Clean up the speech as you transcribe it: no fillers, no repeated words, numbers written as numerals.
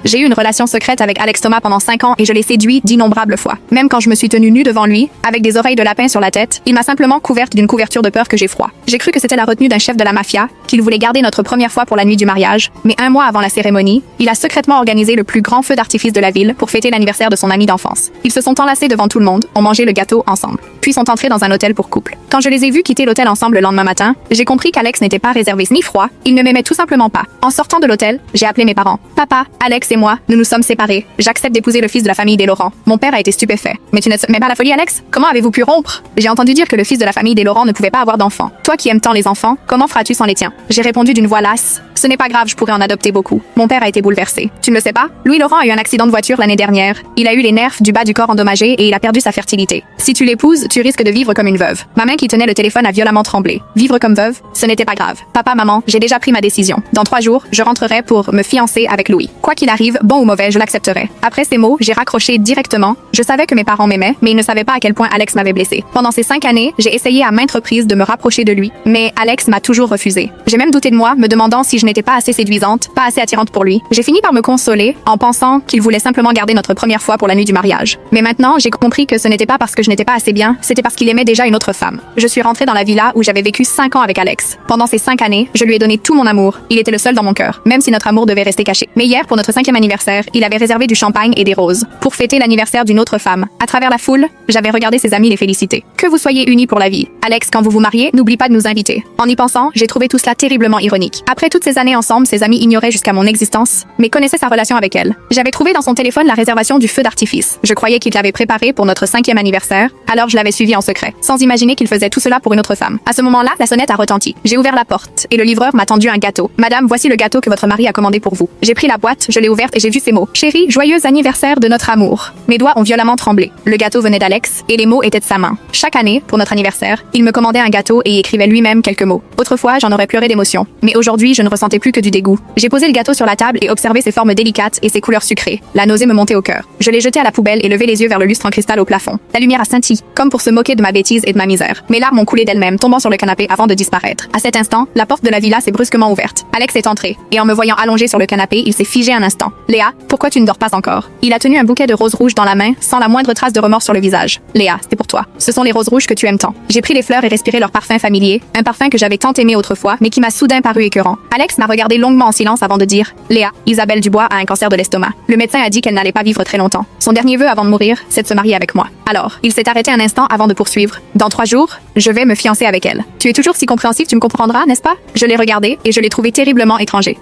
J'ai eu une relation secrète avec Alex Thomas pendant 5 ans et je l'ai séduit d'innombrables fois. Même quand je me suis tenue nue devant lui, avec des oreilles de lapin sur la tête, il m'a simplement couverte d'une couverture de peur que j'ai froid. J'ai cru que c'était la retenue d'un chef de la mafia, qu'il voulait garder notre première fois pour la nuit du mariage, mais 1 mois avant la cérémonie, il a secrètement organisé le plus grand feu d'artifice de la ville pour fêter l'anniversaire de son ami d'enfance. Ils se sont enlacés devant tout le monde, ont mangé le gâteau ensemble, puis sont entrés dans un hôtel pour couple. Quand je les ai vus quitter l'hôtel ensemble le lendemain matin, j'ai compris qu'Alex n'était pas réservé ni froid, il ne m'aimait tout simplement pas. En sortant de l'hôtel, j'ai appelé mes parents. Papa, Alex et moi, nous nous sommes séparés. J'accepte d'épouser le fils de la famille des Laurent. Mon père a été stupéfait. Mais tu ne te mets pas à la folie, Alex? Comment avez-vous pu rompre? J'ai entendu dire que le fils de la famille des Laurent ne pouvait pas avoir d'enfants. Toi qui aimes tant les enfants, comment feras-tu sans les tiens? J'ai répondu d'une voix lasse. Ce n'est pas grave, je pourrais en adopter beaucoup. Mon père a été bouleversé. Tu ne le sais pas? Louis Laurent a eu un accident de voiture l'année dernière. Il a eu les nerfs du bas du corps endommagés et il a perdu sa fertilité. Si tu l'épouses, tu risques de vivre comme une veuve. Ma main qui tenait le téléphone a violemment tremblé. Vivre comme veuve, ce n'était pas grave. Papa, maman, j'ai déjà pris ma décision. Dans 3 jours, je rentrerai pour me fiancer avec Louis. Quoi qu'il arrive, bon ou mauvais, je l'accepterai. Après ces mots, j'ai raccroché directement. Je savais que mes parents m'aimaient, mais ils ne savaient pas à quel point Alex m'avait blessé. Pendant ces 5 années, j'ai essayé à maintes reprises de me rapprocher de lui, mais Alex m'a toujours refusé. J'ai même douté de moi, me demandant si je n'étais pas assez séduisante, pas assez attirante pour lui. J'ai fini par me consoler en pensant qu'il voulait simplement garder notre première fois pour la nuit du mariage. Mais maintenant, j'ai compris que ce n'était pas parce que je n'étais pas assez bien, c'était parce qu'il aimait déjà une autre femme. Je suis rentrée dans la villa où j'avais vécu 5 ans avec Alex. Pendant ces 5 années, je lui ai donné tout mon amour. Il était le seul dans mon cœur, même si notre amour devait rester caché. Mais hier, pour notre 5e anniversaire, il avait réservé du champagne et des roses pour fêter l'anniversaire d'une autre femme. À travers la foule, j'avais regardé ses amis les féliciter. Que vous soyez unis pour la vie. Alex, quand vous vous mariez, n'oublie pas de nous inviter. En y pensant, j'ai trouvé tout cela terriblement ironique. Après toutes ces années ensemble, ses amis ignoraient jusqu'à mon existence, mais connaissaient sa relation avec elle. J'avais trouvé dans son téléphone la réservation du feu d'artifice. Je croyais qu'il l'avait préparé pour notre 5e anniversaire, alors je l'avais suivi en secret, sans imaginer qu'il faisait tout cela pour une autre femme. À ce moment-là, la sonnette a retenti. J'ai ouvert la porte, et le livreur m'a tendu un gâteau. Madame, voici le gâteau que votre mari a commandé pour vous. J'ai pris la boîte, je l'ai ouverte et j'ai vu ces mots. Chérie, joyeux anniversaire de notre amour. Mes doigts ont violemment tremblé. Le gâteau venait d'Alex, et les mots étaient de sa main. Chaque année, pour notre anniversaire, il me commandait un gâteau et y écrivait lui-même quelques mots. Autrefois, j'en aurais pleuré d'émotion. Mais aujourd'hui, je ne ressentais plus que du dégoût. J'ai posé le gâteau sur la table et observé ses formes délicates et ses couleurs sucrées. La nausée me montait au cœur. Je l'ai jeté à la poubelle et levé les yeux vers le lustre en cristal au plafond. La lumière a scintillé, comme pour se moquer de ma bêtise et de ma misère. Mes larmes ont coulé d'elles-mêmes, tombant sur le canapé avant de disparaître. À cet instant, la porte de la villa s'est brusquement ouverte. Alex est entré, et en me voyant allongé sur le canapé, il s'est figé un instant. Léa, pourquoi tu ne dors pas encore? Il a tenu un bouquet de roses rouges dans la main, sans la moindre trace de remords sur le visage. Léa, c'est pour toi. Ce sont les roses rouges que tu aimes tant. J'ai pris les fleurs et respiré leur parfum familier, un parfum que j'avais tant aimé autrefois, mais qui m'a soudain paru écœurant. Alex m'a regardé longuement en silence avant de dire: Léa, Isabelle Dubois a un cancer de l'estomac. Le médecin a dit qu'elle n'allait pas vivre très longtemps. Son dernier vœu avant de mourir, c'est de se marier avec moi. Alors, il s'est arrêté un instant avant de poursuivre. Dans 3 jours, je vais me fiancer avec elle. Tu es toujours si compréhensif, tu me comprendras, n'est-ce pas? Je l'ai regardé et je l'ai trouvé terriblement étranger.